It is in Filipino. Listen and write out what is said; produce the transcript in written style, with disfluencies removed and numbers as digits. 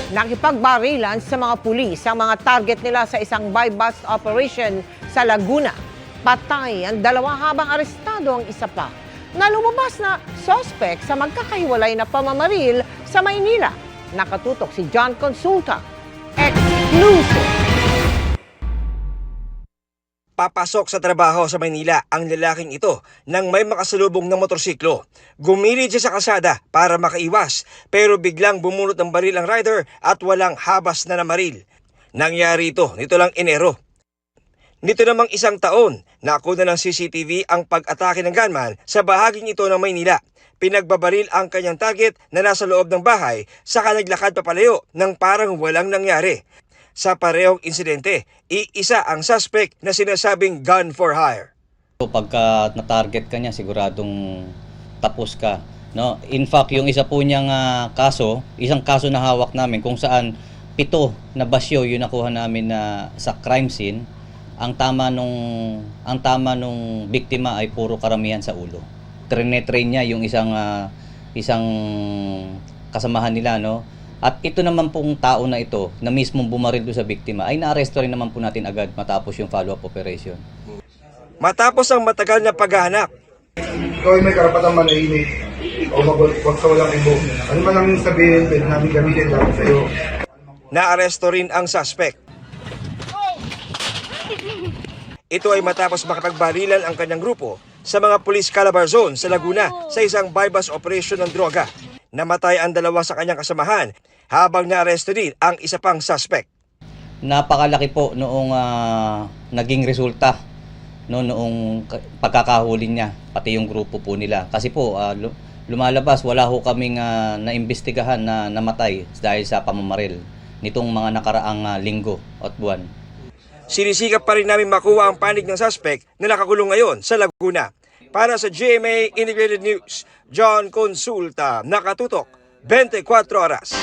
Nakipagbarilan sa mga pulis ang mga target nila sa isang buy-bust operation sa Laguna. Patay ang dalawa habang arestado ang isa pa na lumabas na suspect sa magkakahiwalay na pamamaril sa Maynila. Nakatutok si John Consulta. Exclusive! Papasok sa trabaho sa Maynila ang lalaking ito nang may makasalubong na motorsiklo. Gumilid siya sa kalsada para makaiwas pero biglang bumunot ng baril ang rider at walang habas na namaril. Nangyari ito nito lang Enero. Nito namang isang taon, nakuna ng CCTV ang pag-atake ng gunman sa bahaging ito ng Maynila. Pinagbabaril ang kanyang target na nasa loob ng bahay saka naglakad papalayo nang parang walang nangyari. Sa parehong insidente, iisa ang suspect na sinasabing gun for hire. Pagka na-target ka niya, siguradong tapos ka. No? In fact, yung isa po niyang kaso, isang kaso na hawak namin kung saan 7 na basyo yung nakuha namin na sa crime scene. Ang tama nung biktima ay puro karamihan sa ulo. Train niya yung isang kasamahan nila, no? At ito naman pong tao na ito na mismong bumaril doon sa biktima ay naaresto rin naman po natin agad matapos yung follow-up operation. Matapos ang matagal na paghahanap, ikaw ay may karapatang manahimik o wag sa walang ibo. Ano man ang sabihin, pwede namin gamitin lang sa iyo. naaresto rin ang suspect. Ito ay matapos makipagbarilan ang kanyang grupo sa mga Police Calabar Zone sa Laguna sa isang buy-bust operation ng droga. Namatay ang dalawa sa kanyang kasamahan habang naaresto din ang isa pang suspect. Napakalaki po noong naging resulta noong pagkakahuli niya, pati yung grupo po nila. Kasi po lumalabas, wala ho kaming naimbestigahan na namatay dahil sa pamamaril nitong mga nakaraang linggo at buwan. Sinisikap pa rin namin makuha ang panig ng suspect na nakakulong ngayon sa Laguna. Para sa GMA Integrated News, John Consulta, nakatutok 24 oras.